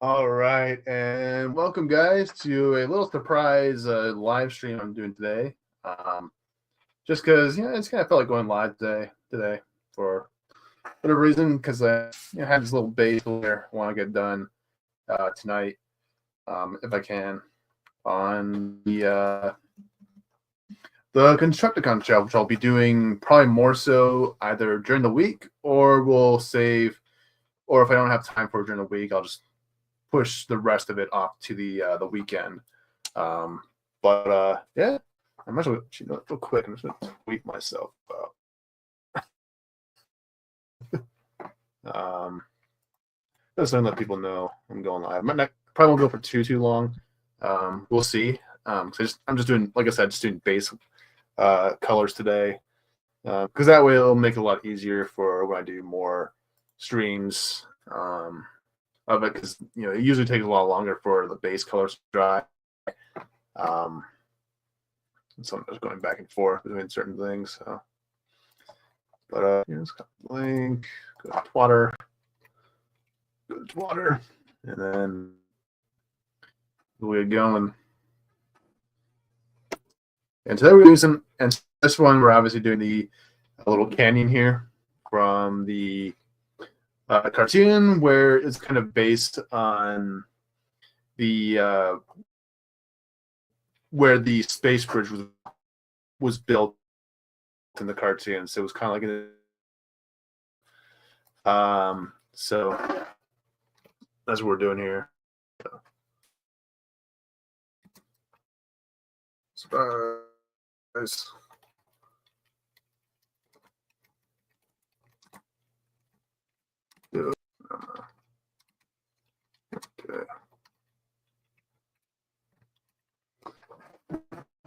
All right, and welcome guys to a little surprise live stream I'm doing today. Just because it's kind of felt like going live today for whatever reason, because I have this little base here I want to get done tonight, if I can, on the Constructicon shelf, which I'll be doing probably more so either during the week or we'll save, or if I don't have time for it during the week, I'll just push the rest of it off to the weekend. But yeah, I'm actually real quick. I'm just gonna tweet myself um, just to let people know I'm going live. Probably won't go for too long. We'll see. I'm just doing, like I said, just doing base colors today, because that way it'll make it a lot easier for when I do more streams of it, because it usually takes a lot longer for the base colors to dry. So I'm just going back and forth between certain things. So, but here's got the link. Go to water. Go to water, and then we'll get going. And today we're using, and this one we're obviously doing a little canyon here from the cartoon, where it's kind of based on the where the space bridge was built in the cartoon. So it was kind of like so that's what we're doing here. Surprise. Okay.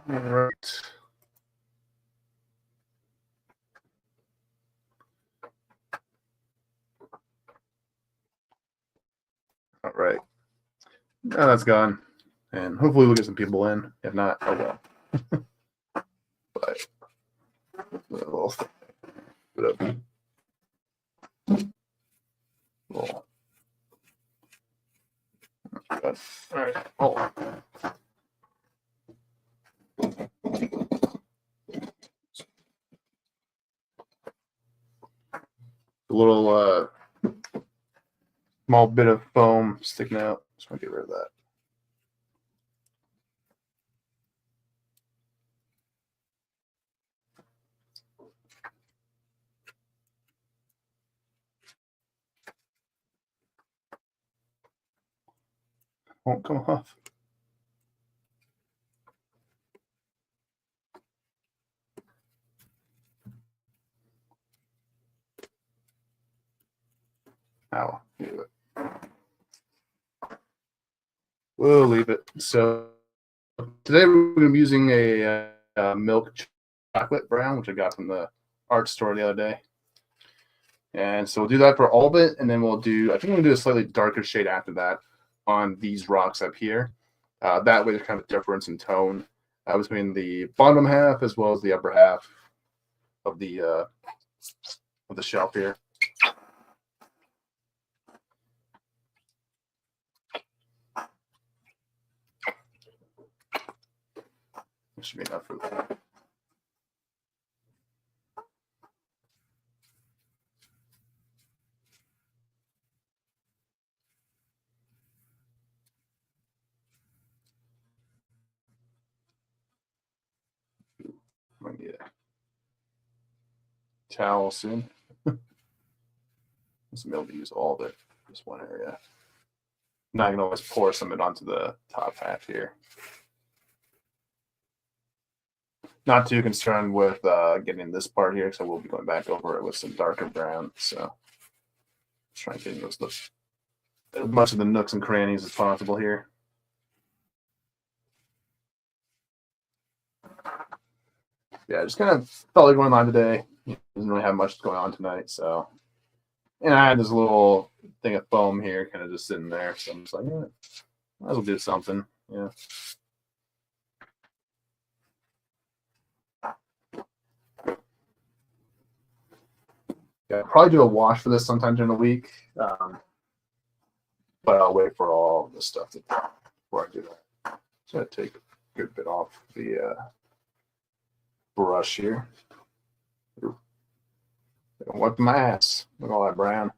All right. All right. Now that's gone. And hopefully we'll get some people in. If not, oh well. But little bit of little. All right. Oh. A little small bit of foam sticking out. Just want to get rid of that. Won't come off. Ow. We'll leave it. So today we're going to be using a milk chocolate brown, which I got from the art store the other day. And so we'll do that for all of it, and then we'll do, I think we'll do a slightly darker shade after that on these rocks up here. That way there's kind of a difference in tone between the bottom half as well as the upper half of the shelf here. This should be enough for that. Might need a towel soon. I'm be able to use all of it, this one area. Now I can always pour some of it onto the top half here. Not too concerned with getting this part here, because I will be going back over it with some darker brown. So try and get those as much of the nooks and crannies as possible here. Yeah, just kind of felt like going on today. Doesn't really have much going on tonight, so. And I had this little thing of foam here, kind of just sitting there. So I'm just like, yeah, might as well do something. Yeah. Yeah, I'll probably do a wash for this sometime during the week. but I'll wait for all the stuff before I do that. So I take a good bit off the brush here. Wipe my ass. Look at all that brown.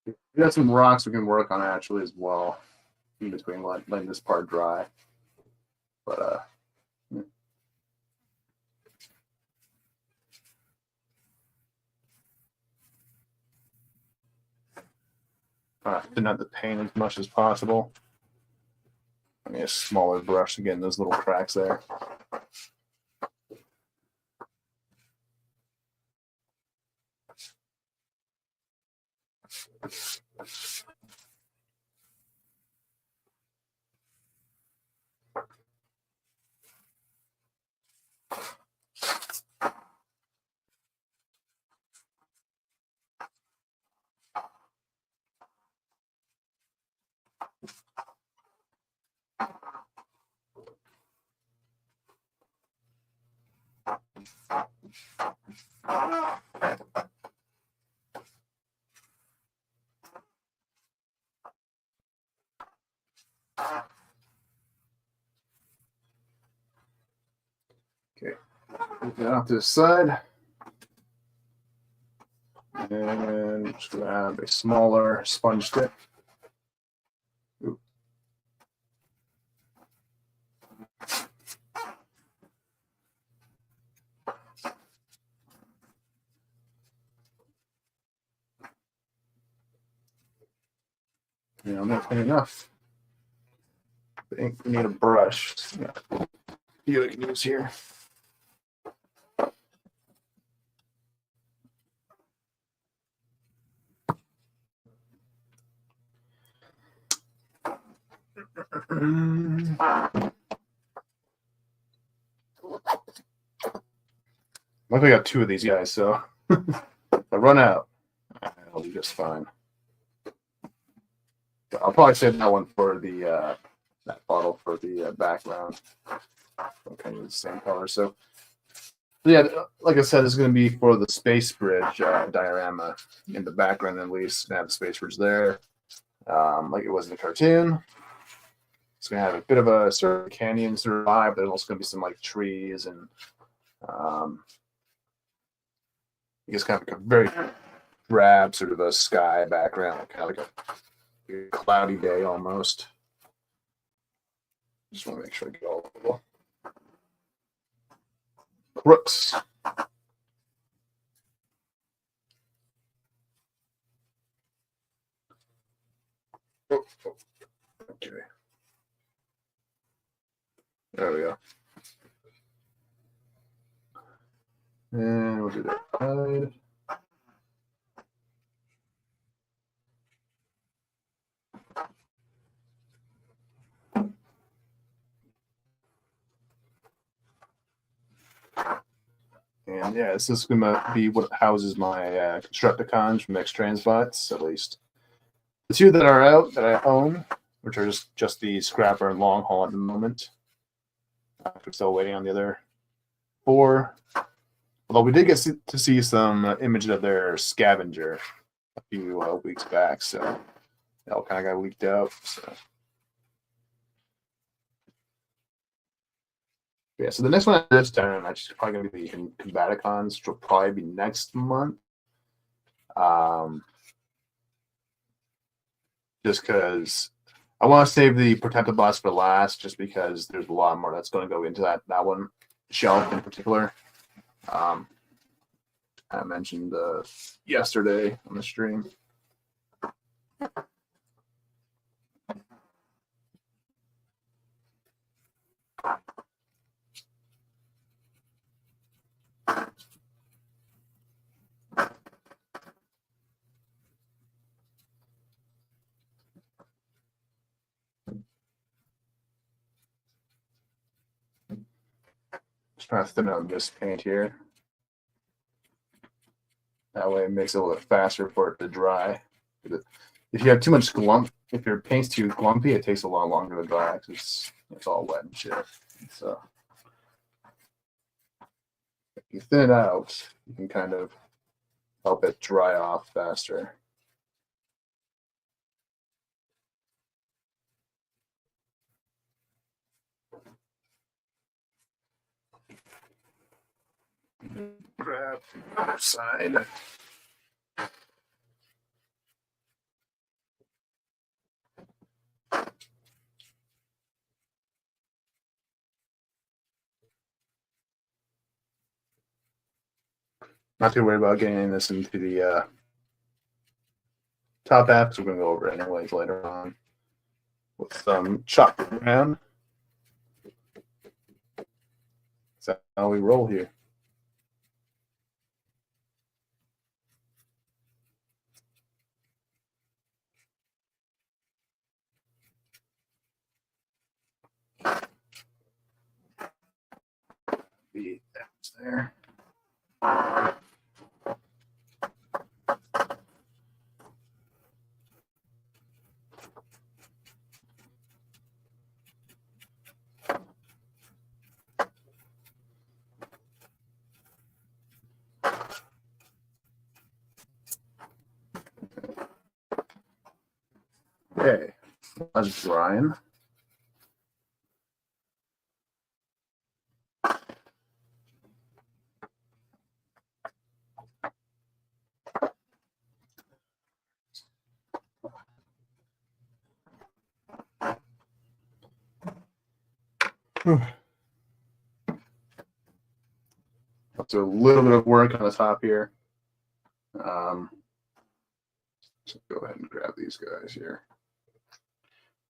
We got some rocks we can work on actually as well in between letting this part dry. But didn't have to paint as much as possible. I need a smaller brush to get in those little cracks there. Okay, move that off to the side. And I'm just grab a smaller sponge stick. Ooh. I'm not clean enough. I think we need a brush. Yeah. You can use here. Luckily, I got two of these guys, so if I run out, I'll be just fine. But I'll probably save that one for the that bottle for the background. I'm kind of the same color. So yeah, like I said, it's going to be for the space bridge diorama in the background at least. Gonna have the space bridge there, like it was in the cartoon. It's going to have a bit of a sort of canyon sort of vibe. There's also going to be some like trees and I guess kind of like a very drab sort of a sky background, kind of like a cloudy day almost. Just want to make sure I get all of the crooks. Oh, okay. There we go. And we'll do that side. And yeah, this is going to be what houses my Constructicons from X Transbots, at least the two that are out that I own. which are just the scrapper and long haul at the moment. We're still waiting on the other 4. Although we did get to see some images of their scavenger a few weeks back, so that all kind of got leaked out. So yeah, so the next one this time actually is probably going to be the Combaticons, which will probably be next month. Just because I want to save the Protective Blast for last, just because there's a lot more that's going to go into that one shelf in particular. I mentioned yesterday on the stream. Just trying to thin out this paint here. That way it makes it a little bit faster for it to dry. If you have too much glump, if your paint's too glumpy, it takes a lot longer to dry because it's all wet and shit. So if you thin it out, you can kind of help it dry off faster. Grab the other side. Not too worried about getting this into the top half, because we're going to go over it anyways later on with some chocolate brown. That's how we roll here. That's there. Okay, that's drying. Let's do a little bit of work on the top here. So go ahead and grab these guys here.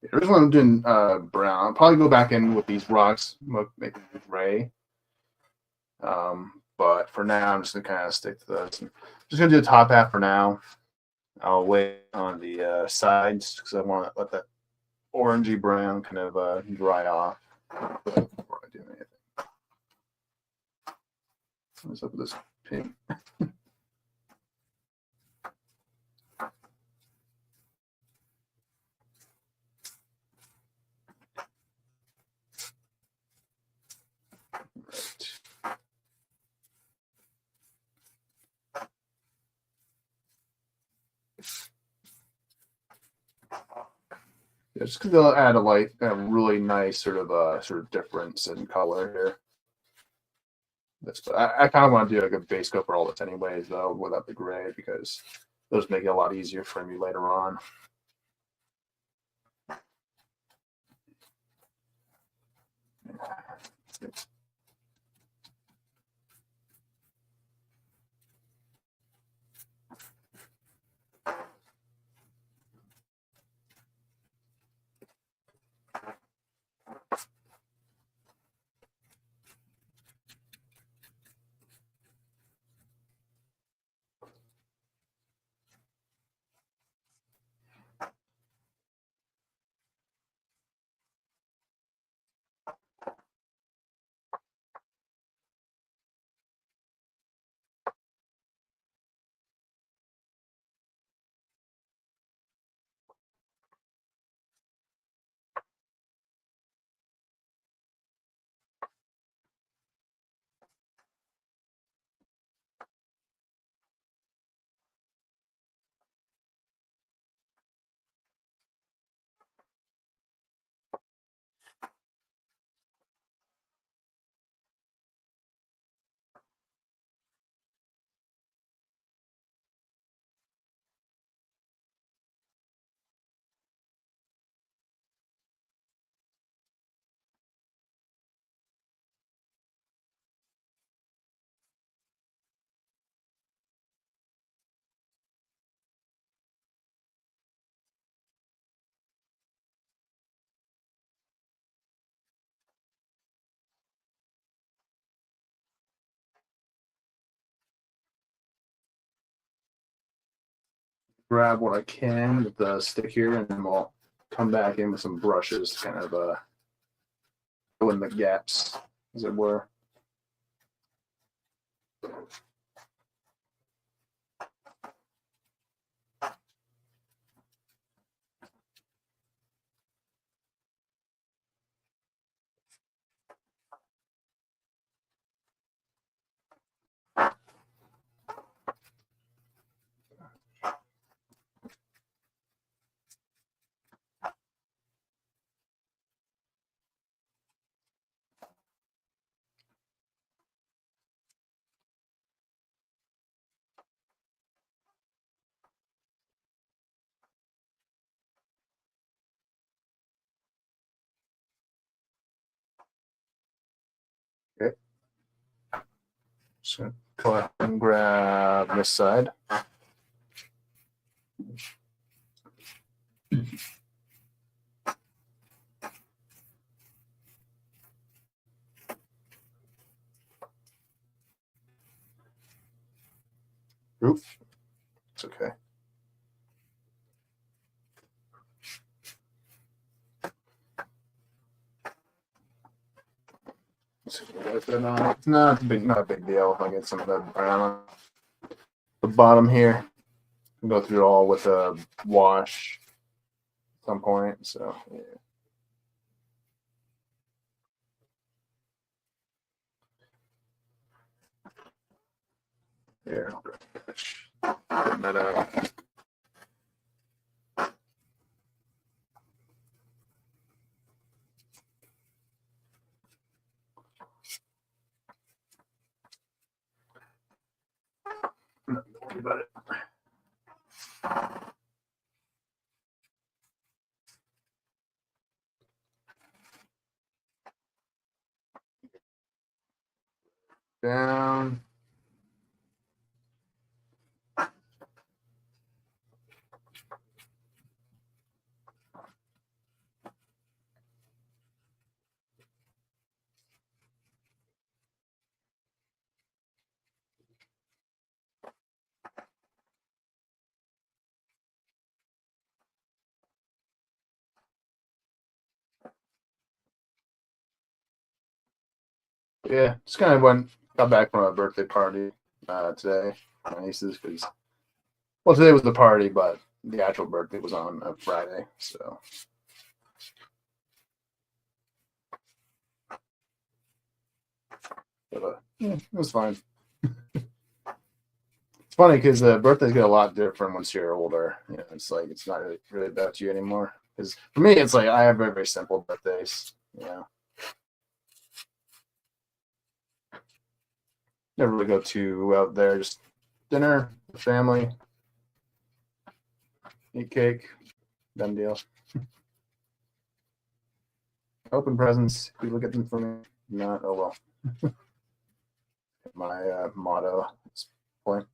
Yeah, originally I'm doing brown. I'll probably go back in with these rocks, make them gray. But for now, I'm just gonna kind of stick to this. I'm just gonna do the top half for now. I'll wait on the sides because I want to let that orangey brown kind of dry off before I do anything. What's up with this pink? Yeah, just because they'll add a really nice sort of difference in color here. I kind of want to do like a base coat for all this anyways, though, without the gray, because those make it a lot easier for me later on. grab what I can with the stick here, and then we'll come back in with some brushes to kind of fill in the gaps, as it were. Okay. So go ahead and grab this side. Oops. It's okay. Not a big deal if I get some of that brown on the bottom here. Go through it all with a wash at some point. So yeah. Here, putting that out. Don't worry about it. Down. Yeah, just kind of got back from a birthday party today. My niece's, because today was the party, but the actual birthday was on a Friday. So yeah, it was fine. It's funny because birthdays get a lot different once you're older. You know, it's like it's not really about you anymore. Because for me, it's like I have very, very simple birthdays. You know, never really go too out there. Just dinner, family, eat cake, done deal. Open presents. People get them for me. Not, oh well. My motto at this point.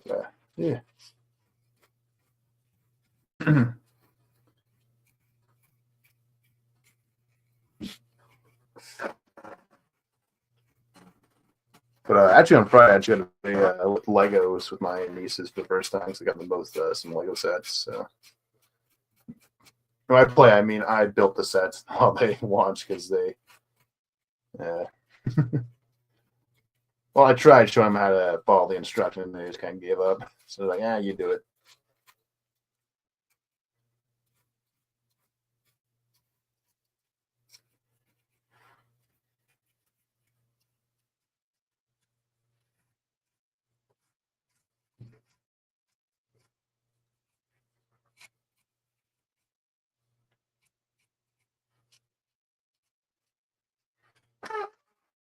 But, yeah. But actually, on Friday, I actually got to play with Legos with my nieces for the first time. So I got them both some Lego sets. So when I play, I mean, I built the sets while they watch because they. Uh, well, I tried showing them how to follow the instructions, and they just kind of gave up. So like, yeah, you do it.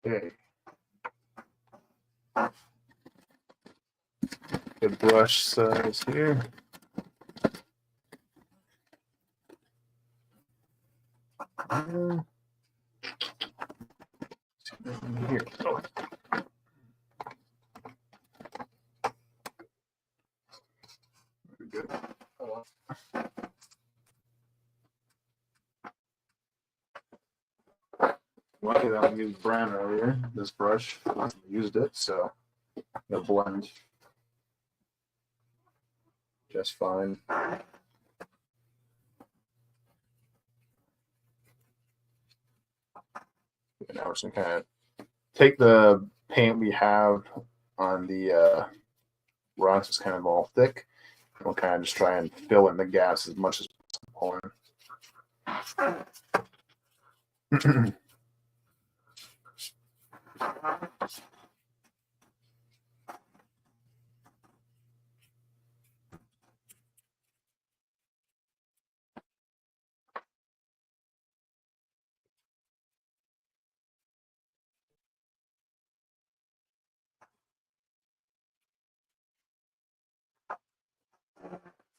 Okay. Good brush size here. Here. Oh. Good. Lucky only used brown earlier. This brush, I used it, so it'll blend just fine. And now we're just gonna kind of take the paint we have on the rocks, it's kind of all thick. We'll kind of just try and fill in the gaps as much as possible.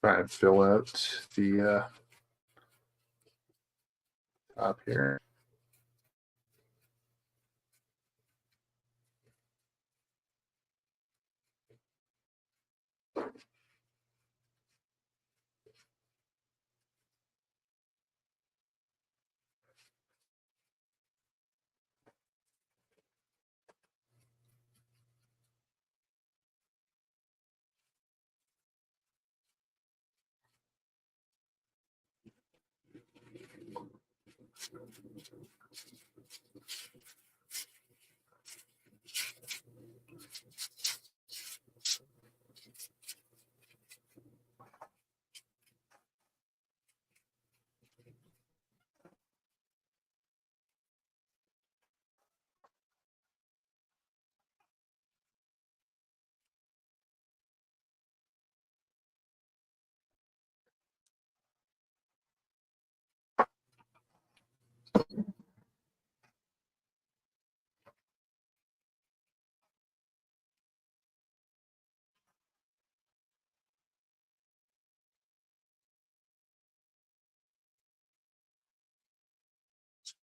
Try and fill out the top here.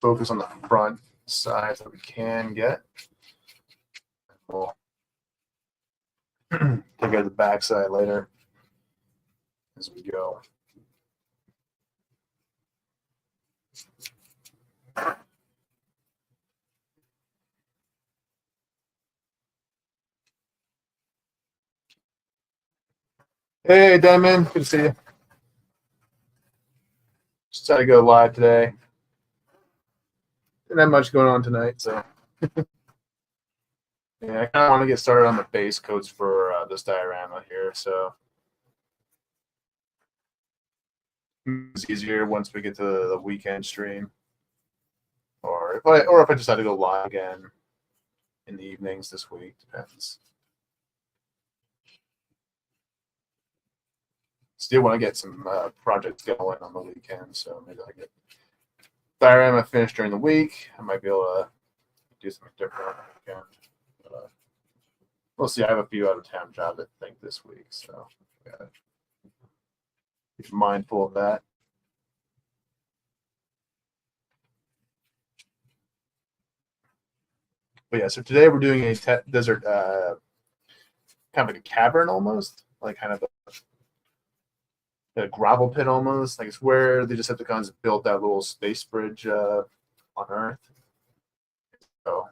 Focus on the front side that we can get. We'll take out the back side later as we go. Hey, Diamond, good to see you. Just had to go live today. Didn't have much going on tonight, so yeah, I kind of want to get started on the base coats for this diorama here. So it's easier once we get to the weekend stream, or if I decide to go live again in the evenings this week, depends. Still want to get some projects going on the weekend, so maybe I get diorama finished during the week. I might be able to do something different on the weekend. But, we'll see. I have a few out of town jobs I think this week, so gotta be mindful of that. But yeah, so today we're doing a desert, kind of like a cavern almost, like kind of a gravel pit almost. Like it's where the Decepticons built that little space bridge on Earth. So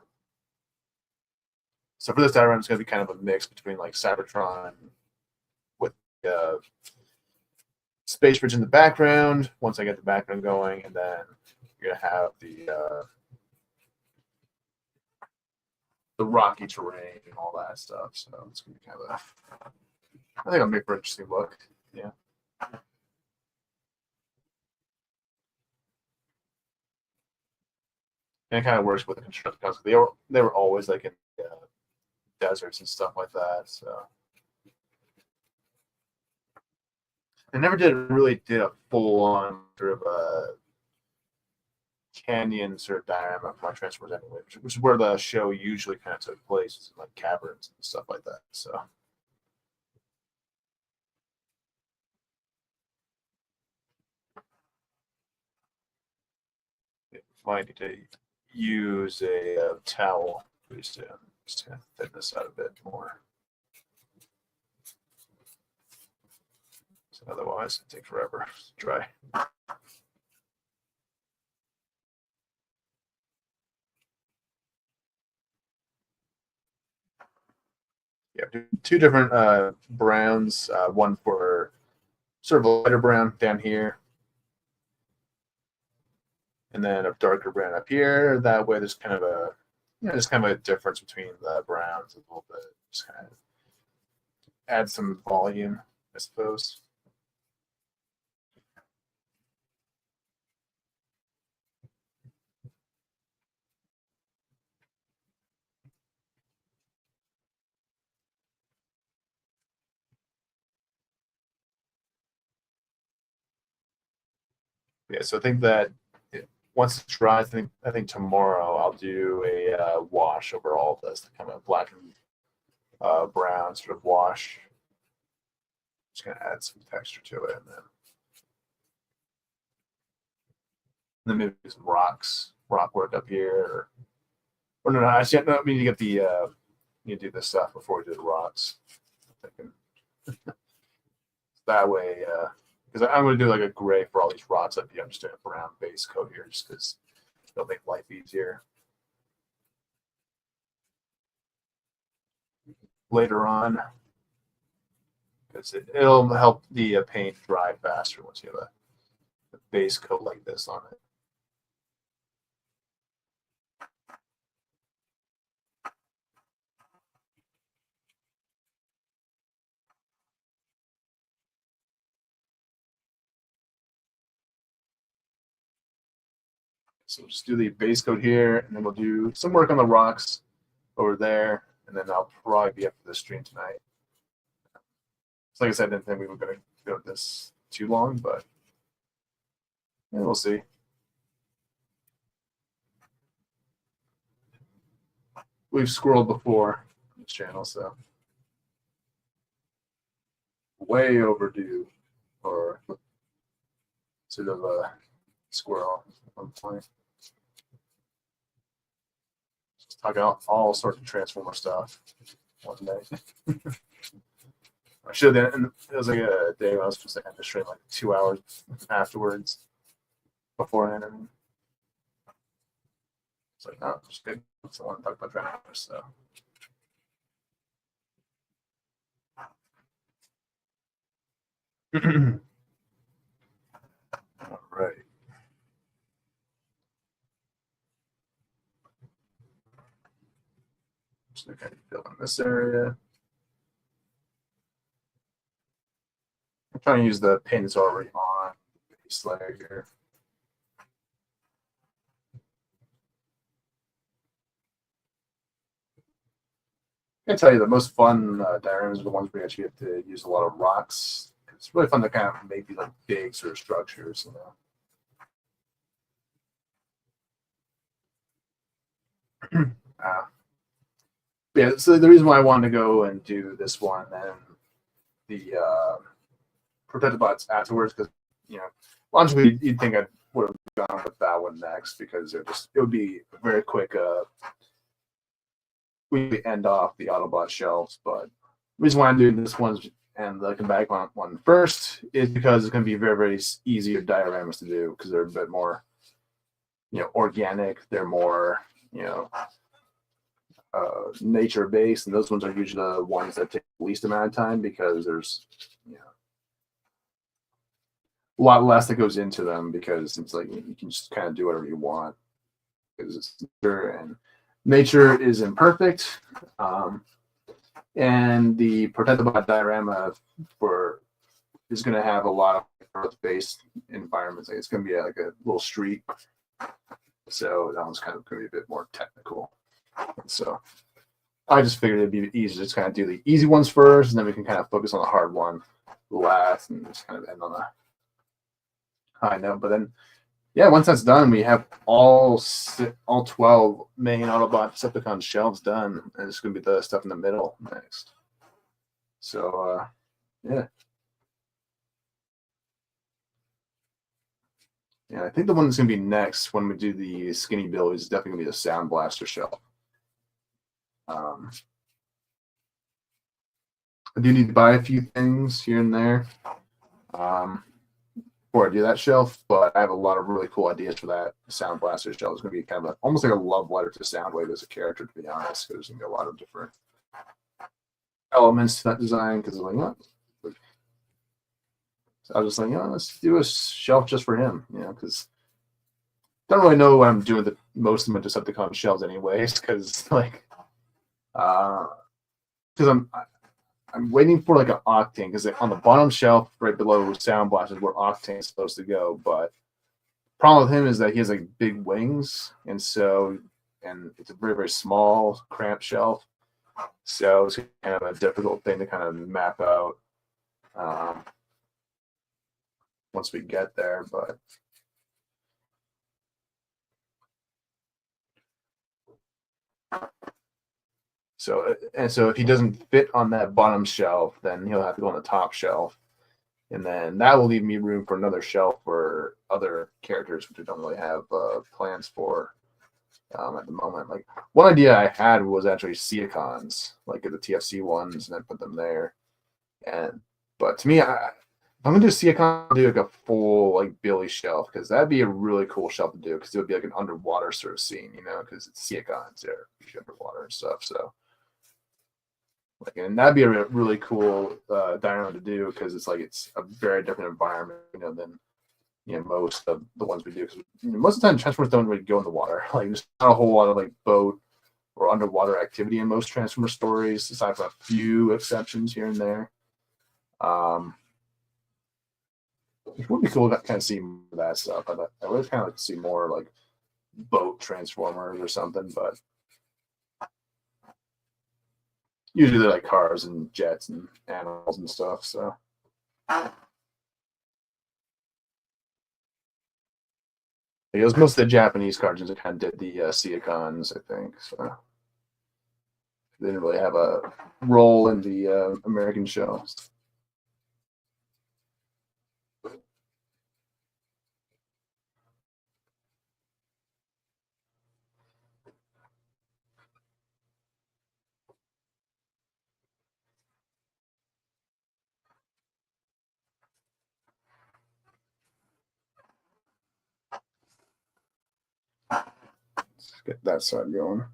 for this diorama, it's going to be kind of a mix between like Cybertron with space bridge in the background. Once I get the background going, and then you're going to have the rocky terrain and all that stuff. So it's going to be kind of I think it'll make for an interesting look. Yeah. And it kind of works with the construction because they were always like in deserts and stuff like that. So they never really did a full on sort of a canyon sort of diorama for Transformers anyway, which is where the show usually kind of took place, like caverns and stuff like that. So might need to use a towel just to thin this out a bit more. So otherwise, it takes forever to dry. two different browns. One for sort of a lighter brown down here, and then a darker brown up here. That way, there's kind of a there's kind of a difference between the browns a little bit. Just kind of add some volume, I suppose. Yeah, so I think that once it's dry, I think tomorrow I'll do a wash over all of this, kind of black and brown sort of wash. Just gonna add some texture to it, and then maybe some rock work up here, or no, actually, no, we need to get the need to do this stuff before we do the rocks. That way, because I'm going to do like a gray for all these rocks up here. I'm just doing a brown base coat here, just because it'll make life easier. Later on, because it'll help the paint dry faster once you have a base coat like this on it. So we'll just do the base coat here, and then we'll do some work on the rocks over there, and then I'll probably be up for the stream tonight. So like I said, I didn't think we were going to go this too long, but yeah, we'll see. We've squirreled before on this channel, so way overdue for sort of a squirrel at one point. Just talk about all sorts of Transformer stuff one day. I should have, and it was like a day where I was supposed to end the stream like 2 hours afterwards, beforehand. And it's like, no, just good. So I want to talk about Transformers, so. All right. Just gonna kind of fill in this area. I'm trying to use the paint that's already on the base layer here. I can tell you the most fun dioramas are the ones where you actually have to use a lot of rocks. It's really fun to kind of make these like big sort of structures, you know. Yeah, so the reason why I wanted to go and do this one and the protected bots afterwards, because logically you'd think I would have gone with that one next, because it would be a very quick we end off the Autobot shelves. But the reason why I'm doing this one and the Comeback one first is because it's going to be very, very easier dioramas to do, because they're a bit more organic. They're more nature based, and those ones are usually the ones that take the least amount of time, because there's a lot less that goes into them, because it's like you can just kind of do whatever you want, because it's nature, and nature is imperfect. And the protected by diorama is going to have a lot of earth-based environments. Like it's going to be like a little street, so that one's kind of going to be a bit more technical. So I just figured it'd be easy to just kind of do the easy ones first, and then we can kind of focus on the hard one last, and just kind of end on a high note. But then, yeah, once that's done, we have all 12 main Autobot Decepticon shelves done, and it's going to be the stuff in the middle next. So, yeah. Yeah, I think the one that's going to be next when we do the skinny build is definitely going to be the Sound Blaster shelf. I do need to buy a few things here and there before I do that shelf, but I have a lot of really cool ideas for that Sound Blaster shelf. It's going to be kind of almost like a love letter to Soundwave as a character, to be honest, because there's going to be a lot of different elements to that design because I'm like, what? So I was just like, let's do a shelf just for him, because don't really know what I'm doing with most of my Decepticon shelves anyways, because uh, because I'm waiting for like an Octane because on the bottom shelf right below Sound Blast is where Octane is supposed to go, but problem with him is that he has like big wings, and it's a very very small cramped shelf, so it's kind of a difficult thing to kind of map out um, once we get there. But so if he doesn't fit on that bottom shelf, then he'll have to go on the top shelf, and then that will leave me room for another shelf for other characters, which I don't really have plans for at the moment. Like one idea I had was actually Seacons, like the TFC ones, and then put them there. And but to me, I'm gonna do Seacon, do like a full like Billy shelf because that'd be a really cool shelf to do because it would be like an underwater sort of scene, because it's Seacons there, underwater and stuff. So and that'd be a really cool diorama to do because it's a very different environment, than most of the ones we do. Because most of the time, Transformers don't really go in the water. Like there's not a whole lot of like boat or underwater activity in most Transformer stories, aside from a few exceptions here and there. It would be cool to kind of see more of that stuff. I would kind of like to see more like boat Transformers or something, but usually they're like cars and jets and animals and stuff. So it was most of the Japanese cartoons that kind of did the Seacons, I think. So they didn't really have a role in the American shows. Let's get that side going.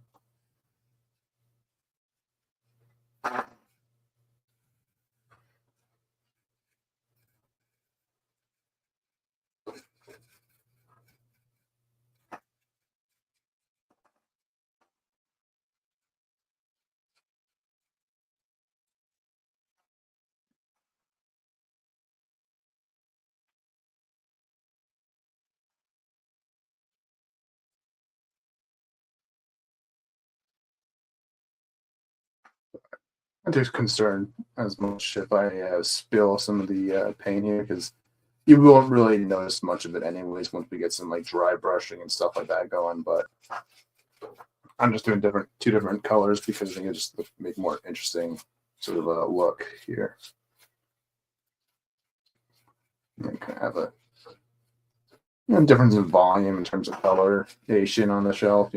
I'm just concerned as much if I spill some of the paint here because you won't really notice much of it anyways once we get some like dry brushing and stuff like that going. But I'm just doing two different colors because I think it just make more interesting sort of a look here. And kind of have a difference in volume in terms of coloration on the shelf.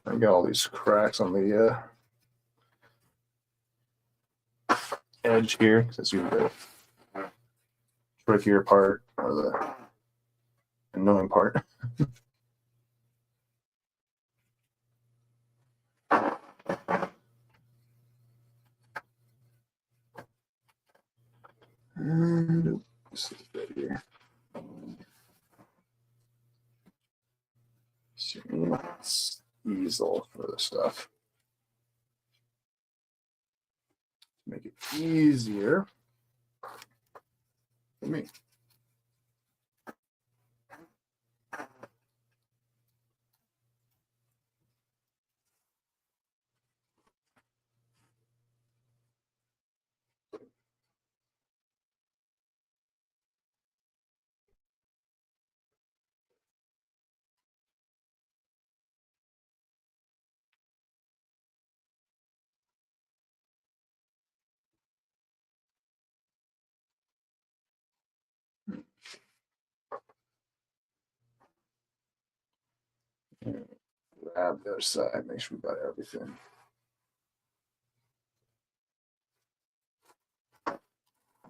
I got all these cracks on the edge here because that's usually the trickier part or the annoying part. And this is right here. It's easel for the stuff. Make it easier for me. Grab the other side, make sure we got everything.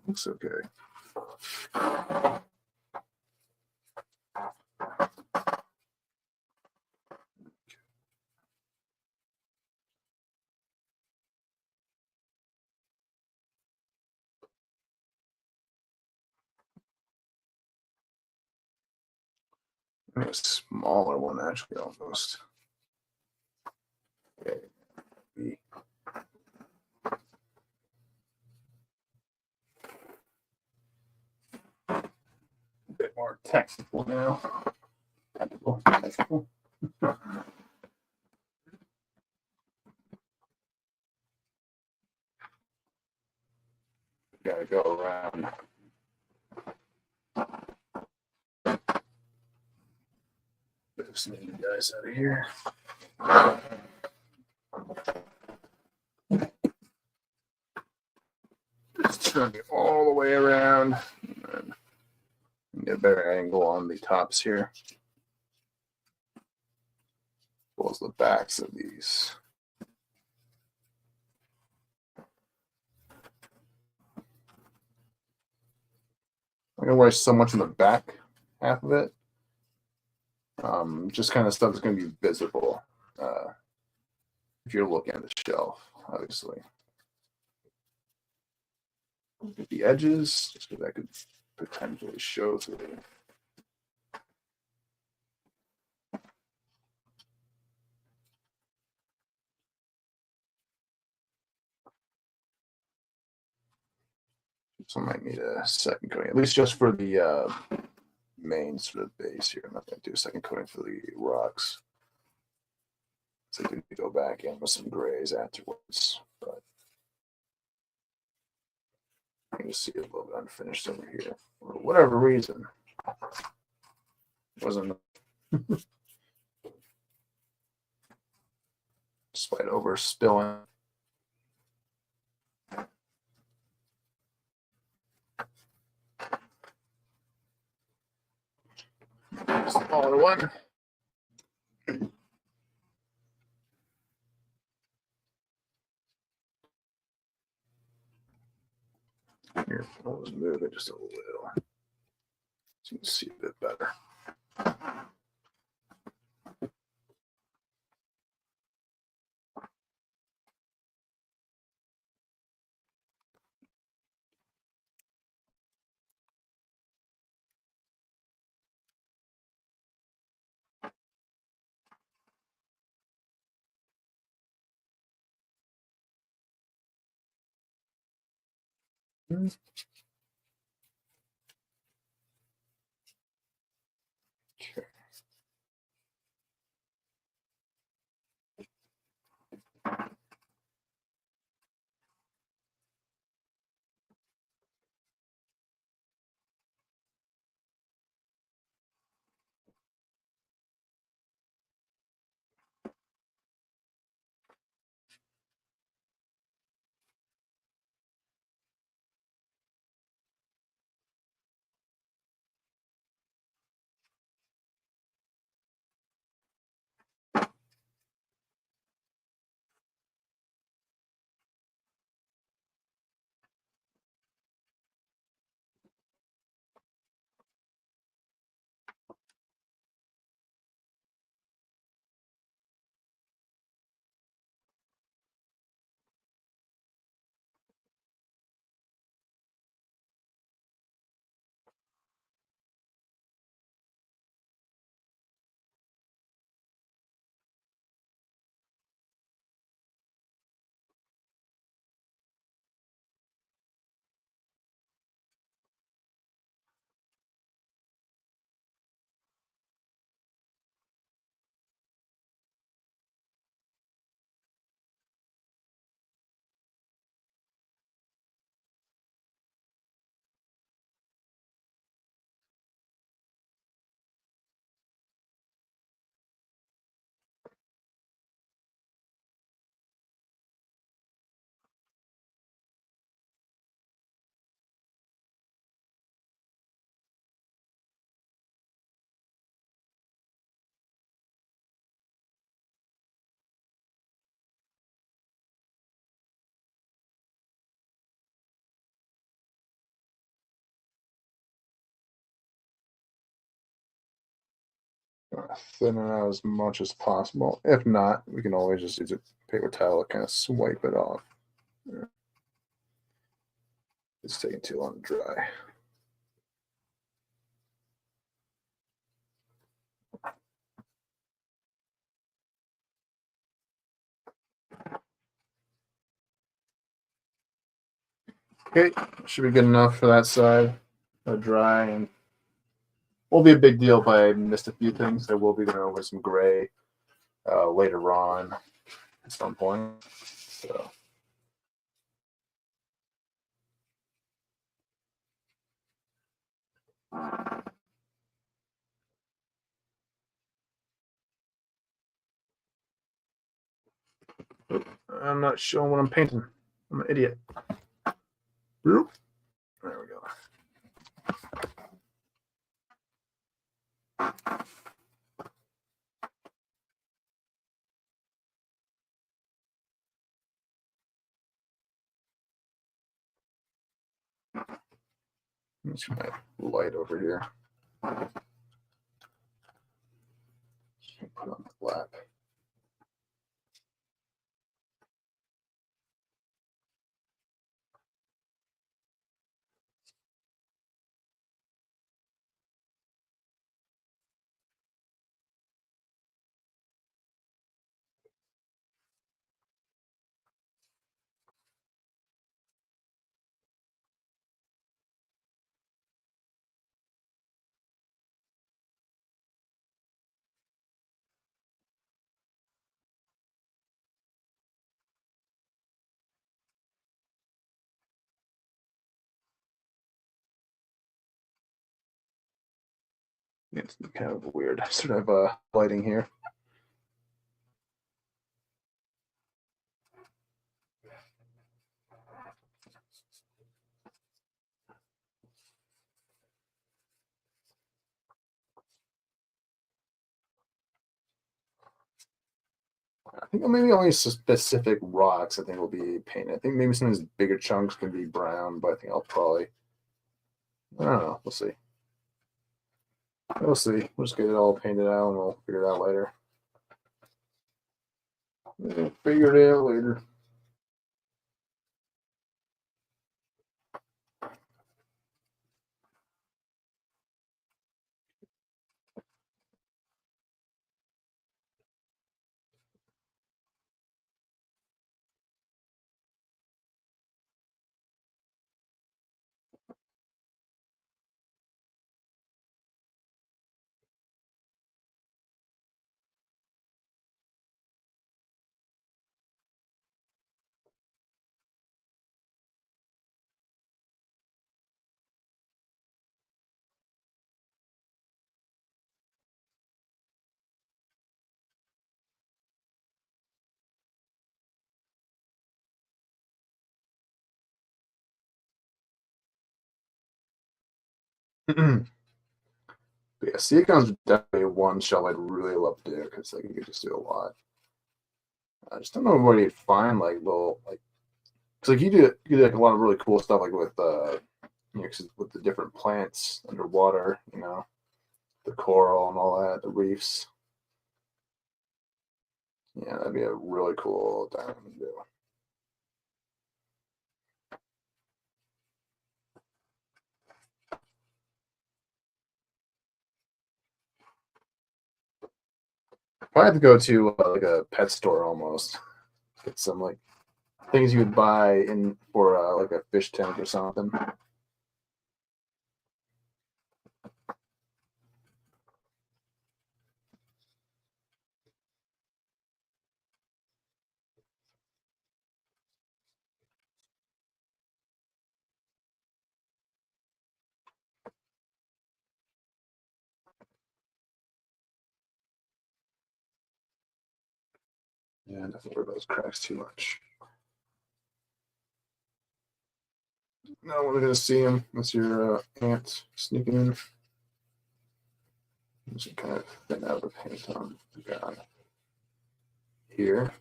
Looks okay. A smaller one, actually, almost. Okay. A bit more technical now. Technical. Gotta go around. Move some of you guys out of here. Just turn it all the way around and get a better angle on the tops here, as well as the backs of these. I'm gonna worry so much on the back half of it. Just kind of stuff that's gonna be visible if you're looking at the shelf, obviously. The edges, just because that could potentially show through. So I might need a second coating, at least just for the main sort of base here. I'm not going to do a second coating for the rocks. So I do need to go back in with some grays afterwards, but you can see a little bit unfinished over here for whatever reason. It wasn't despite over spilling. Smaller one. Here, I'll just move it just a little so you can see a bit better. Okay. thin it out as much as possible. If not, we can always just use a paper towel to kind of swipe it off. It's taking too long to dry. Okay, should be good enough for that side. Dry, and won't be a big deal if I missed a few things. I will be going over some gray later on at some point. So. I'm not showing what I'm painting. I'm an idiot. There we go. Let's get my light over here. Put on the black. It's kind of weird sort of lighting here. I think maybe only specific rocks I think will be painted. I think maybe some of these bigger chunks can be brown, but I think I'll probably, I don't know. We'll see. We'll see. We'll just get it all painted out and we'll figure it out later. We'll figure it out later. But yeah, Seacon's definitely one shelf I'd really love to do because like you could just do a lot. I just don't know where you'd find like little like because like you do like a lot of really cool stuff like with with the different plants underwater, the coral and all that, the reefs. Yeah, that'd be a really cool diamond to do. I have to go to like a pet store almost. Get some like things you would buy in for like a fish tank or something. Yeah, nothing for those cracks too much. No one's gonna see him unless your ant sneaking in. Just kind of thin out the paint on the guy here.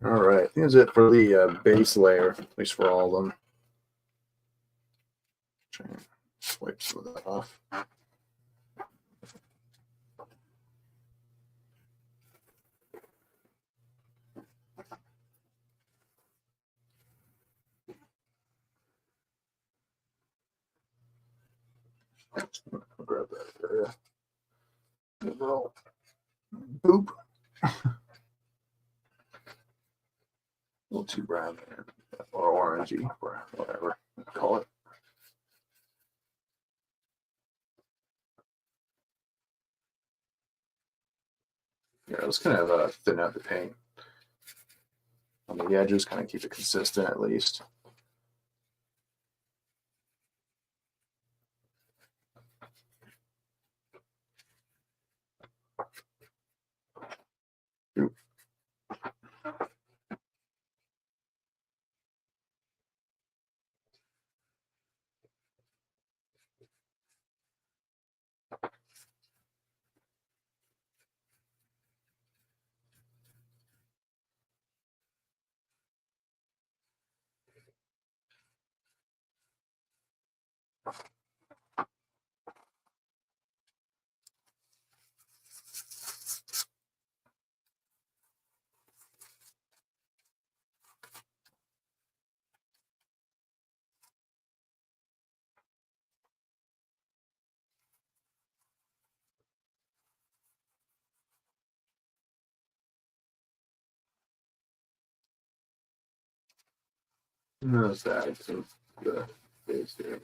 All right, I think that's it for the base layer, at least for all of them. Try and wipe some of that off. I'll grab that area. Little boop. A little too brown there, or orangey, or whatever you call it. Yeah, let's kind of thin out the paint on the edges, kind of keep it consistent at least. Notice that to the base here.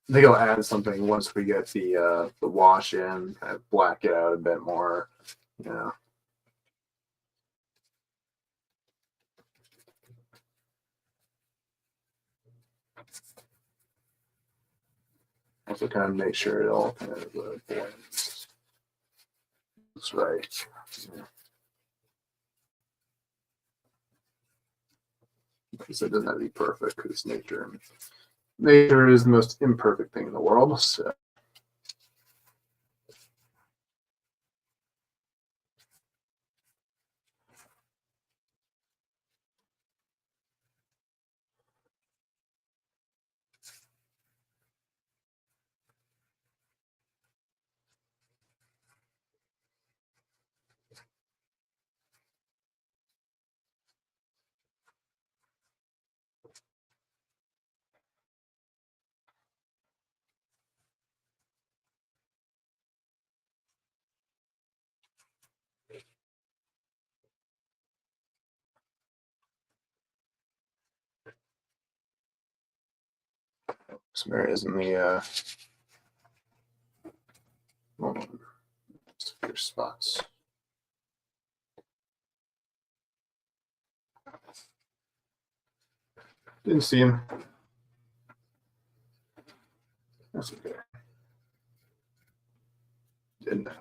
I think I'll add something once we get the wash in, kind of black it out a bit more, you know. Also kind of make sure it all kind of blends. That's right. Yeah. Because it doesn't have to be perfect because nature is the most imperfect thing in the world. So some areas in the spots. Didn't see him. That's okay. Didn't know.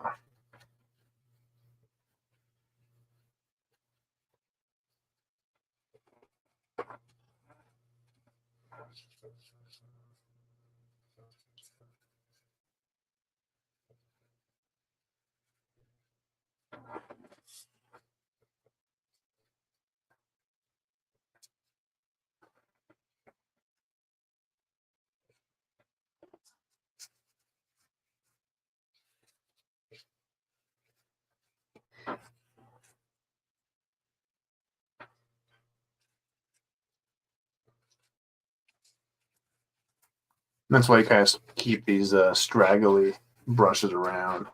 That's why you kind of keep these straggly brushes around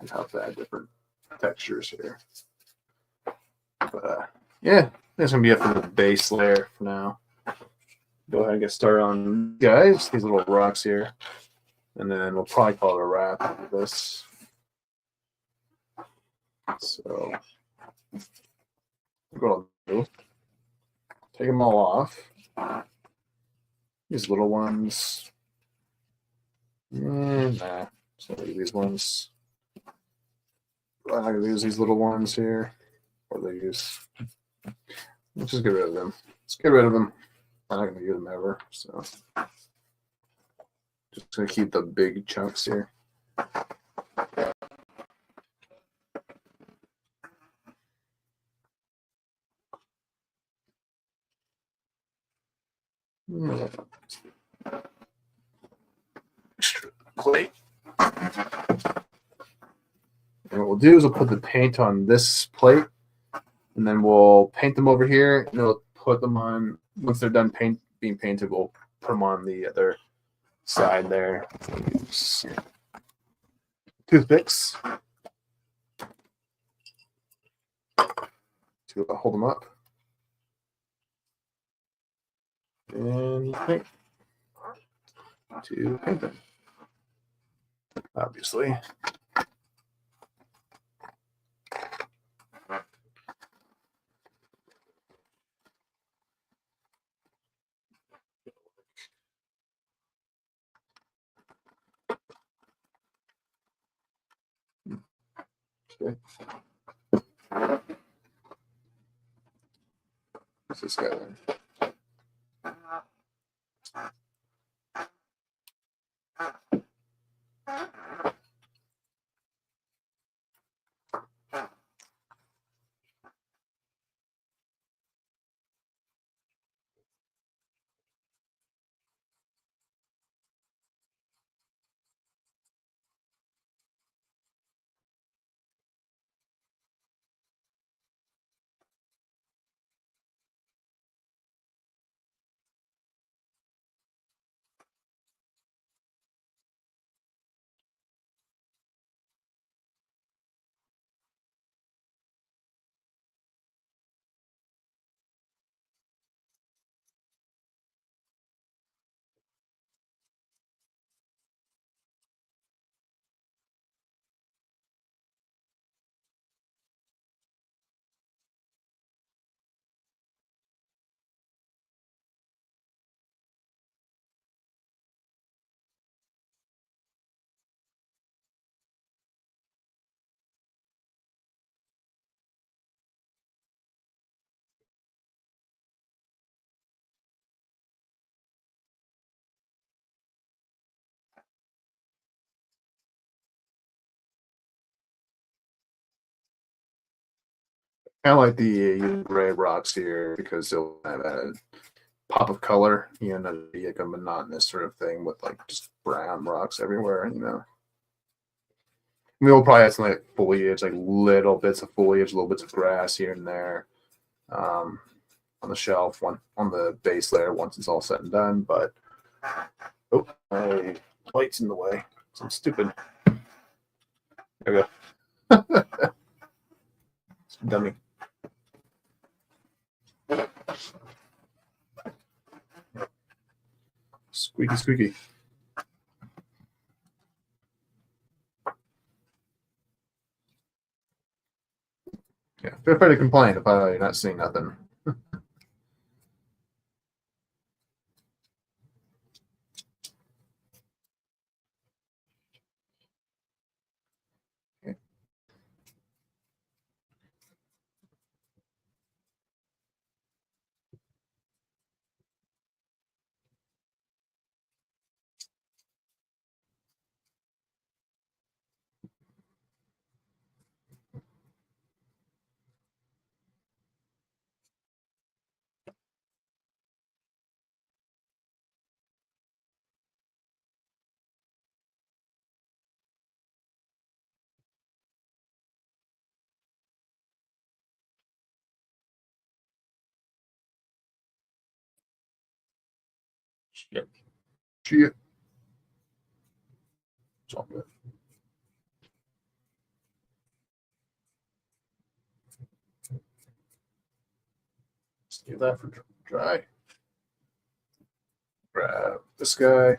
and help add different textures here. But yeah, that's gonna be it for the base layer for now. Go ahead and get started on guys, these little rocks here, and then we'll probably call it a wrap after this. So what I'll do, take them all off. These little ones. Nah. So these ones. I'm not gonna use these little ones here. Or they use. Let's just get rid of them. Let's get rid of them. I'm not gonna use them ever. So just gonna keep the big chunks here. Extra plate. And what we'll do is we'll put the paint on this plate, and then we'll paint them over here, and we'll put them on. Once they're done being painted, we'll put them on the other side there. Toothpicks to hold them up, and paint to paint them. Obviously. Okay. What's this guy then? I like the gray rocks here because they'll have a pop of color, not be like a monotonous sort of thing with like just brown rocks everywhere, We'll probably have some like foliage, like little bits of foliage, little bits of grass here and there, on the shelf, one on the base layer once it's all said and done. But my light's in the way. So I'm stupid. There we go. Dummy. Squeaky, squeaky. Yeah, feel free to complain if you're not seeing nothing. Shit. Shit. It's all good. Let's do that for dry. Grab this guy.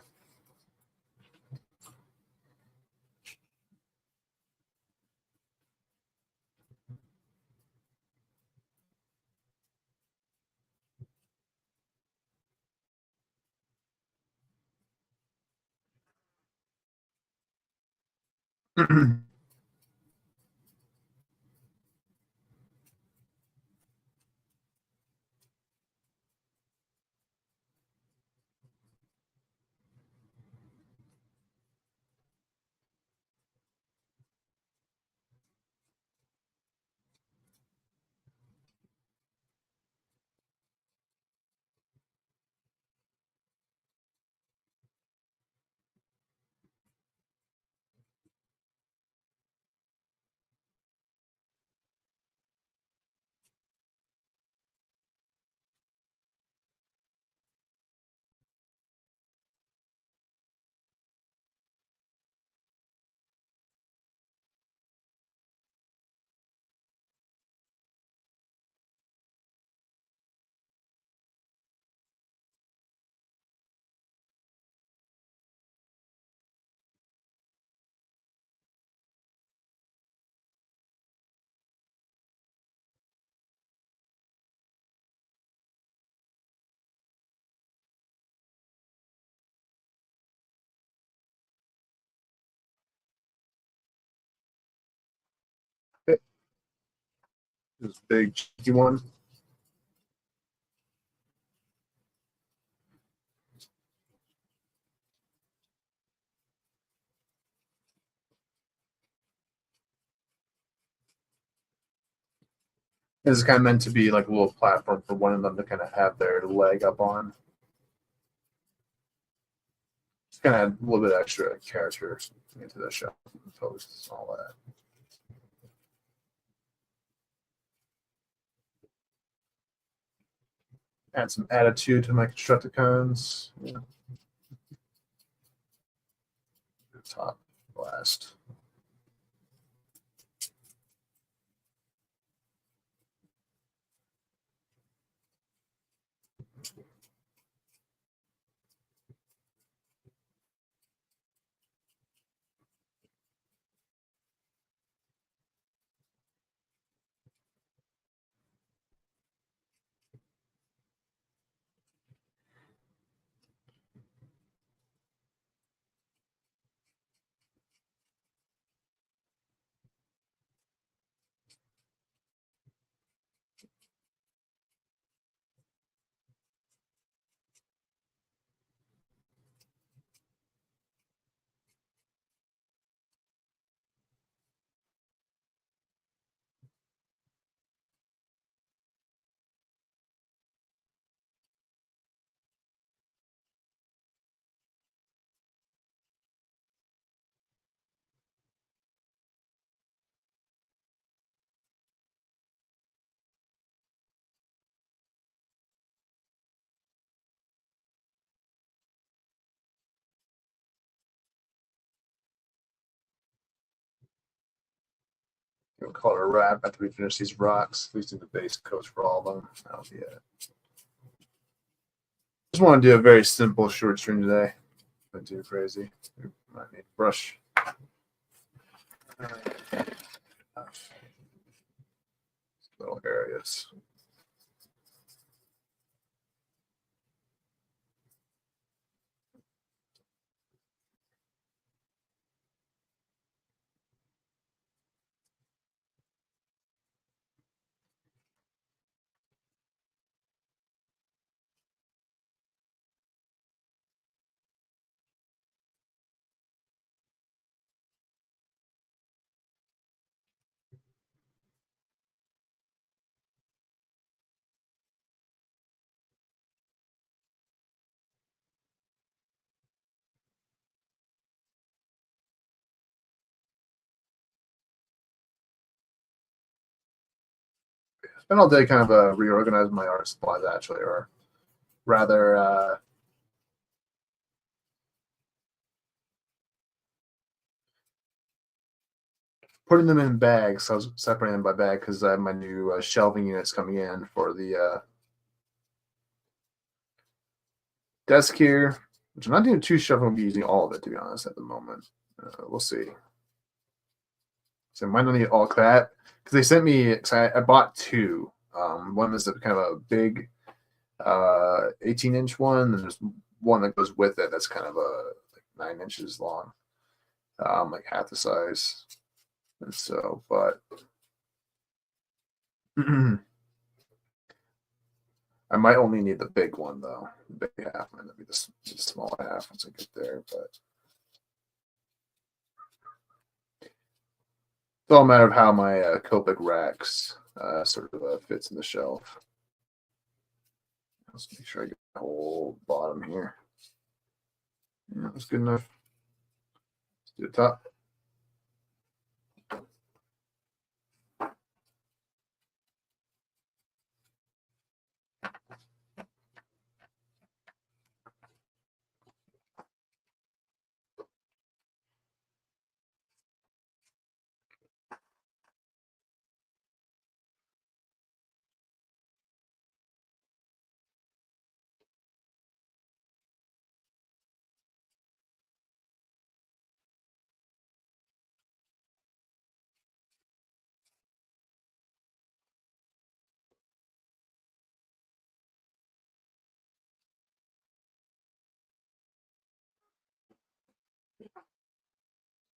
This big cheeky one. This is kind of meant to be like a little platform for one of them to kind of have their leg up on. It's kind of a little bit extra character into the show, posts, and all that. Add some attitude to my Constructicons. Yeah. Top last. We'll call it a wrap after we finish these rocks, at least in the base coat for all of them. That'll be it. Just want to do a very simple short stream today. Not too crazy. We might need a brush. Little areas. Spent all day kind of reorganizing my art supplies, actually, or rather putting them in bags. So I was separating them by bag because I have my new shelving units coming in for the desk here, which I'm not doing too sure if I'm going to be using all of it, to be honest, at the moment. We'll see. So I might not need all that because they sent me, I bought two. One is a kind of a big 18-inch one, and there's one that goes with it that's kind of like 9 inches long. like half the size. And so, but I might only need the big one though. The big half, and that'd be the small half once I get there. But it's all a matter of how my Copic racks sort of fits in the shelf. Let's make sure I get the whole bottom here. Yeah, that's good enough. Let's do the top.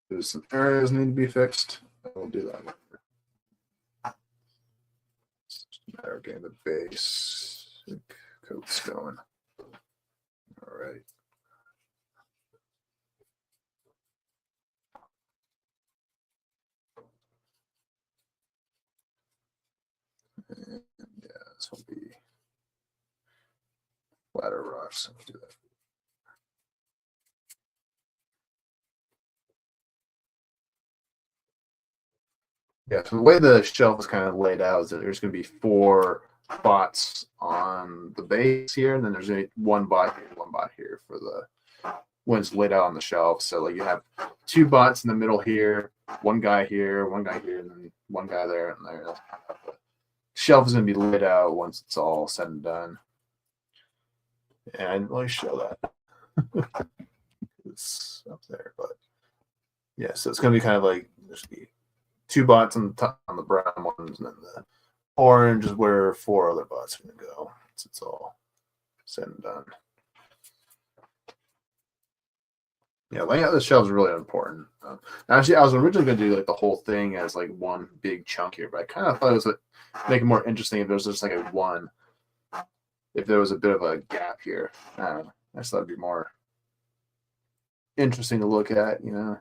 There's some areas need to be fixed. We'll do that later. It's just a matter of getting the base coats going. All right. And yeah, this will be ladder rocks. Let's do that. Yeah, so the way the shelf is kind of laid out is that there's going to be 4 spots on the base here, and then there's going to be one bot here for the when it's laid out on the shelf. So like you have 2 bots in the middle here, one guy here, and then one guy there and there. The shelf is going to be laid out once it's all said and done. And I didn't really show that. It's up there, but yeah, so it's going to be kind of like there's going to be 2 bots on the top, on the brown ones, and then the orange is where 4 other bots are going to go. So it's all said and done. Yeah, laying out the shelves is really important. Actually, I was originally going to do like the whole thing as like one big chunk here, but I kind of thought it was make it more interesting if there was just like a one, if there was a bit of a gap here. I just thought it'd be more interesting to look at, you know.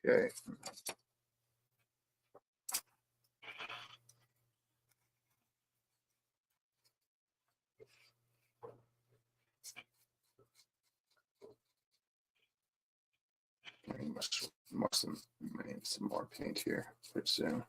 Okay. I must need some more paint here pretty soon.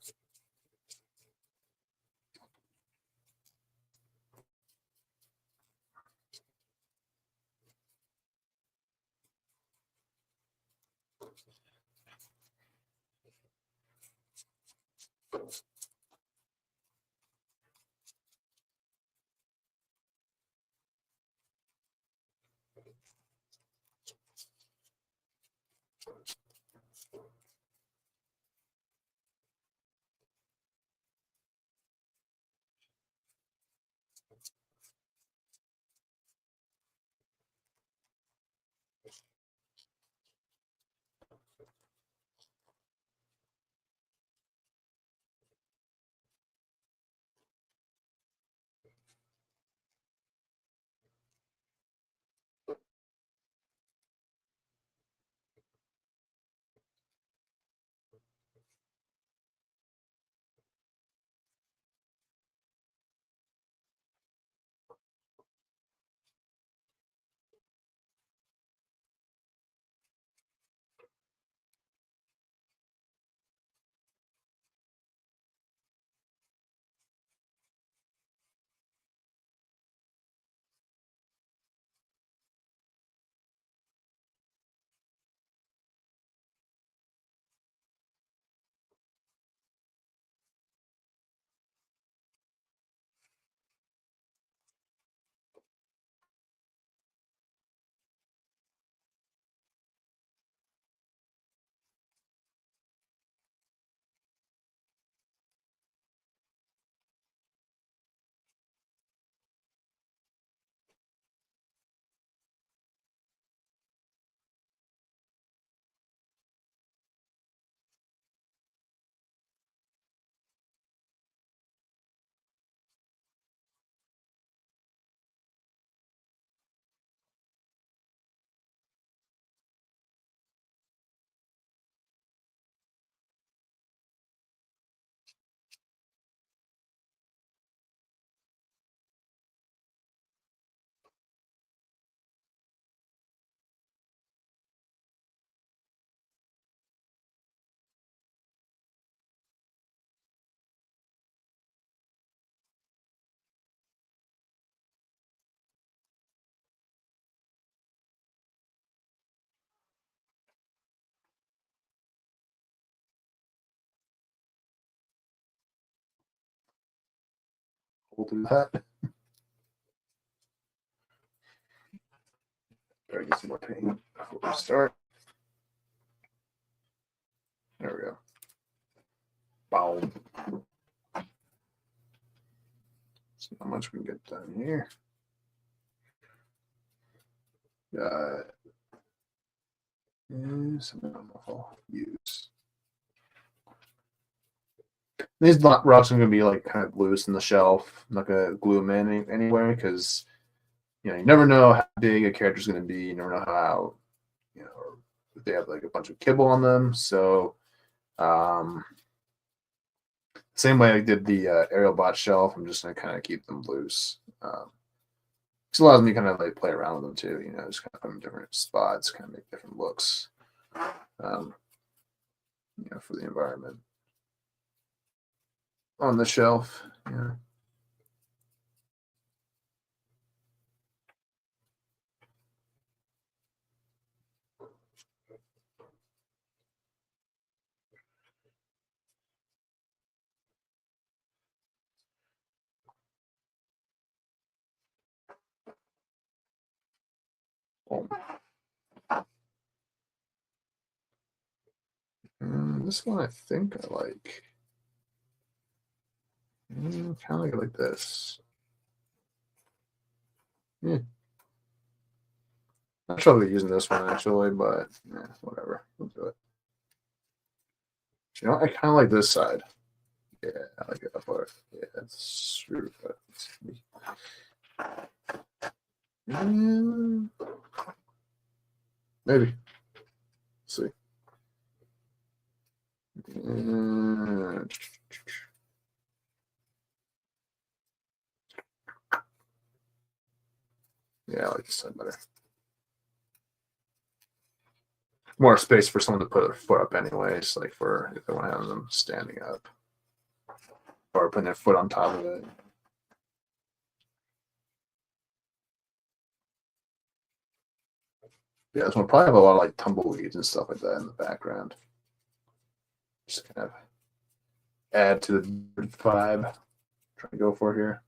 We'll do that. Better get some more paint before we start. There we go. Boom. See how much we can get done here. Something I'll use. These rocks are going to be like kind of loose in the shelf. I'm not going to glue them in anywhere because you never know how big a character's going to be. You never know how if they have like a bunch of kibble on them. So same way I did the aerial bot shelf, I'm just going to kind of keep them loose. This allows me to kind of like play around with them too. Just kind of put them in different spots, kind of make different looks. For the environment on the shelf. Yeah. This one I think I like. Kind of like this. Yeah. Not sure I'll be using this one actually, but whatever. We'll do it. I kind of like this side. Yeah, I like it up there. Yeah, it's really good. Maybe. Let's see. Yeah, I like this side better. More space for someone to put their foot up anyways, like for if they want to have them standing up. Or putting their foot on top of it. Yeah, this one probably have a lot of like tumbleweeds and stuff like that in the background. Just kind of add to the vibe I'm trying to go for here.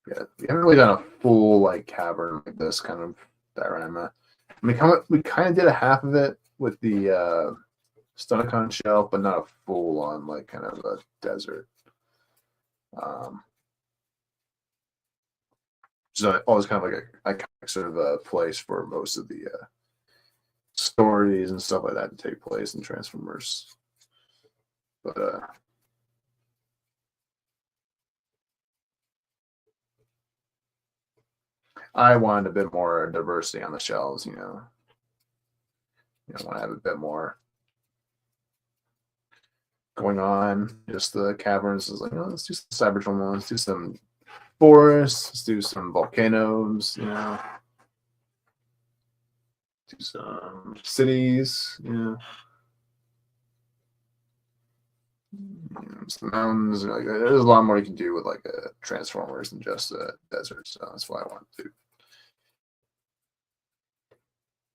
Yeah, we haven't really done a full like cavern like this kind of diorama. I mean, we kind of did a half of it with the Stunnicon shelf, but not a full on like kind of a desert. So always kind of like a iconic sort of a place for most of the stories and stuff like that to take place in Transformers. But I wanted a bit more diversity on the shelves, I want to have a bit more going on. Just the caverns is like, let's do some Cybertron ones, let's do some forests, let's do some volcanoes, do some cities, some mountains. Like, there's a lot more you can do with like a Transformers than just a desert. So that's why I wanted to.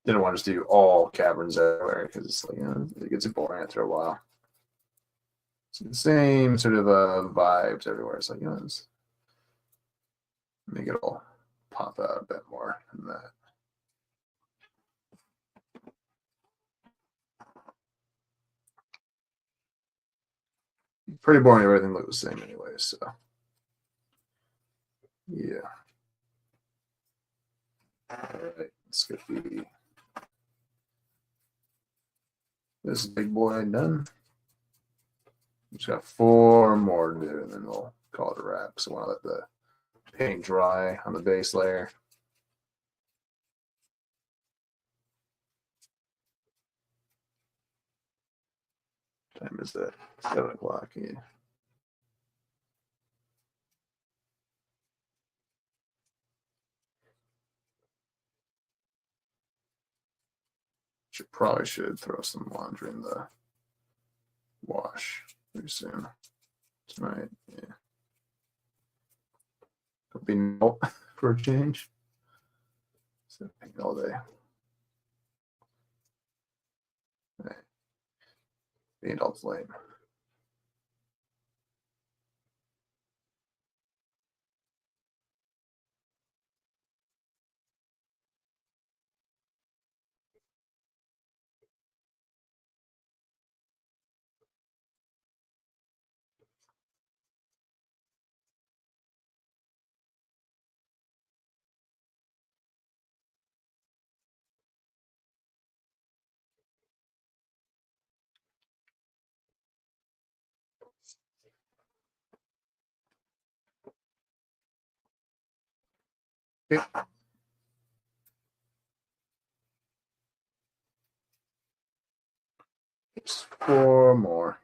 Didn't want to just do all caverns everywhere because it's like it gets boring after a while. It's the same sort of vibes everywhere. It's like let's make it all pop out a bit more than that. Pretty boring. Everything looked the same anyway. So yeah. All right, let's get this big boy done. Just got 4 more to do, and then we'll call it a wrap. So I want to let the paint dry on the base layer. What time is that? 7 o'clock. Yeah. Probably should throw some laundry in the wash pretty soon tonight. Yeah. It'll be no for a change. So paint all day. Right. The adult's lame. Okay. Just 4 more.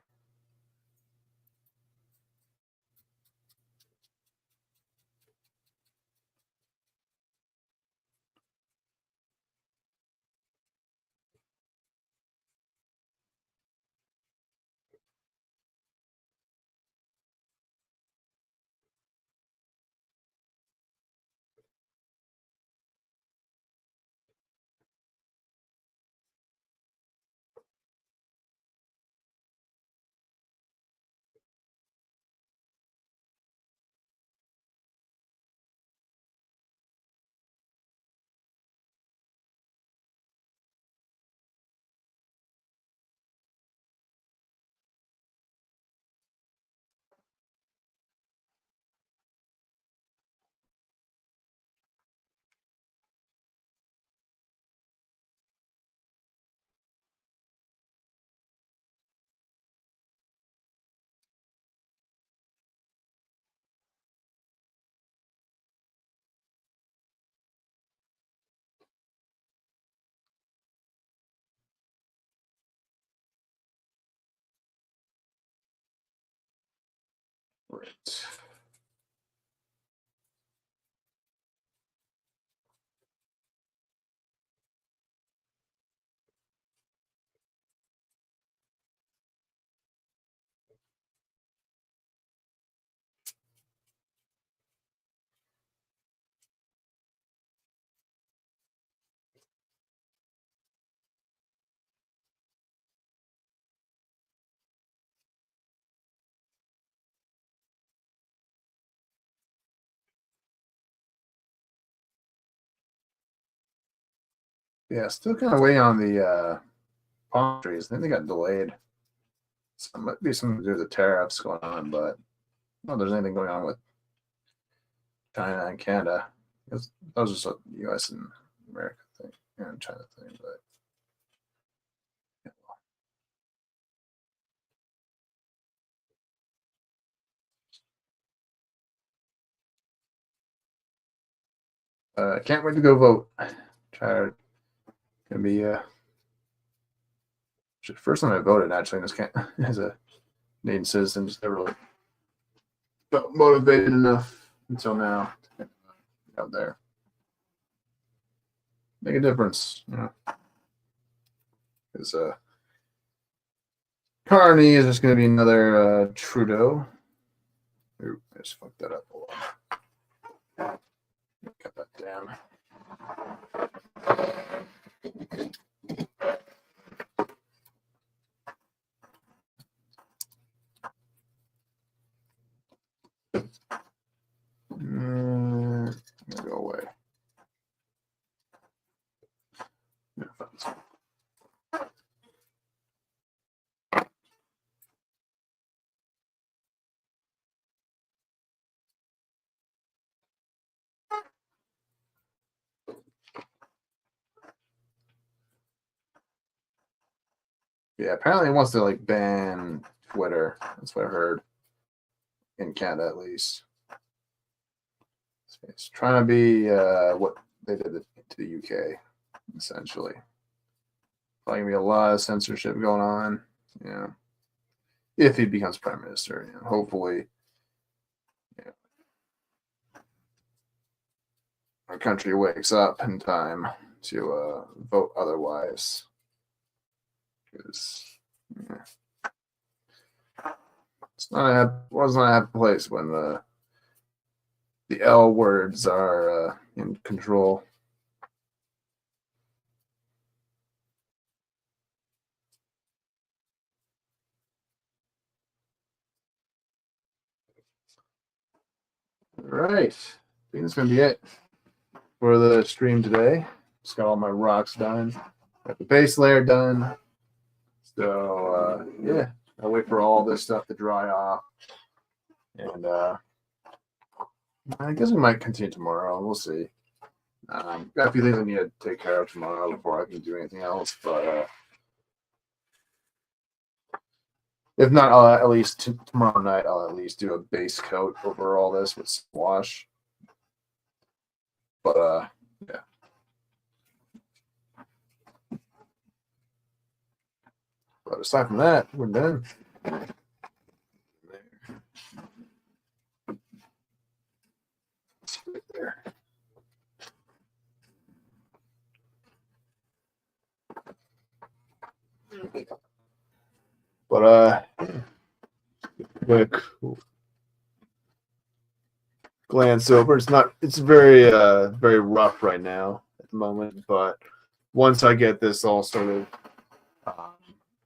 Right. Yeah, still kind of waiting on the palm trees. I think they got delayed. So it might be something to do with the tariffs going on, but I don't know if there's anything going on with China and Canada. That was just a U.S. and America thing and China thing, but can't wait to go vote. Try gonna be first time I voted actually in this as a Canadian citizen. Just never really felt motivated enough until now to get out there, make a difference. You know, because Carney is just gonna be another Trudeau. Ooh, I just fucked that up a lot. Cut that down. Go away. Yeah, apparently it wants to like ban Twitter. That's what I heard in Canada, at least. It's trying to be what they did to the UK, essentially. Probably gonna be a lot of censorship going on. You know, if he becomes prime minister, you know, hopefully, you know, our country wakes up in time to vote otherwise. Because yeah, was not a happy place when the L words are in control. right. I think that's going to be it for the stream today. Just got all my rocks done. Got the base layer done. So, yeah, I'll wait for all this stuff to dry off. And I guess we might continue tomorrow. We'll see. Got a few things I need to take care of tomorrow before I can do anything else. But if not, I'll at least tomorrow night, I'll at least do a base coat over all this with wash. But yeah. But aside from that, we're done. There. But quick glance over. It's very very rough right now at the moment, but once I get this all sort of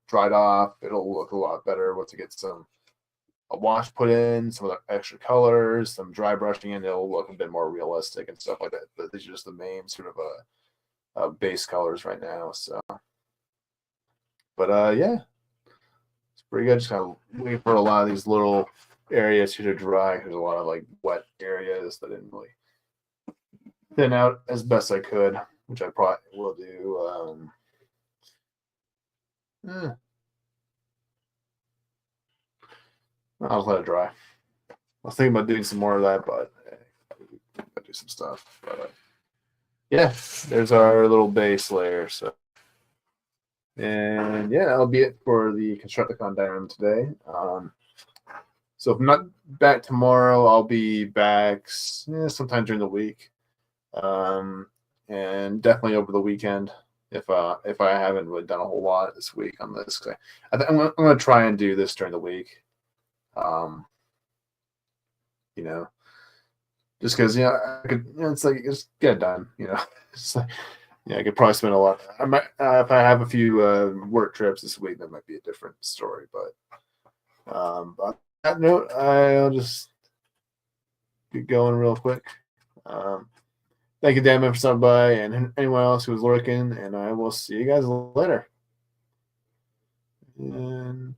dried off, it'll look a lot better once I get a wash put in, some of the extra colors, some dry brushing in, it'll look a bit more realistic and stuff like that. But these are just the main sort of base colors right now. So, but yeah, it's pretty good. Just kind of waiting for a lot of these little areas here to dry. There's a lot of like wet areas that didn't really thin out as best I could, which I probably will do. I'll let it dry. I was thinking about doing some more of that, but I do some stuff. But yeah, there's our little base layer. So, and yeah, that'll be it for the Constructicon diorama today. So if I'm not back tomorrow, I'll be back sometime during the week, and definitely over the weekend. If I haven't really done a whole lot this week on this, I'm gonna try and do this during the week. You know, just because I could, it's like just get it done. It's like I could probably spend a lot. I might if I have a few work trips this week, that might be a different story. But on that note, I'll just get going real quick. Thank you, Dan, for stopping by, and anyone else who was lurking. And I will see you guys later. And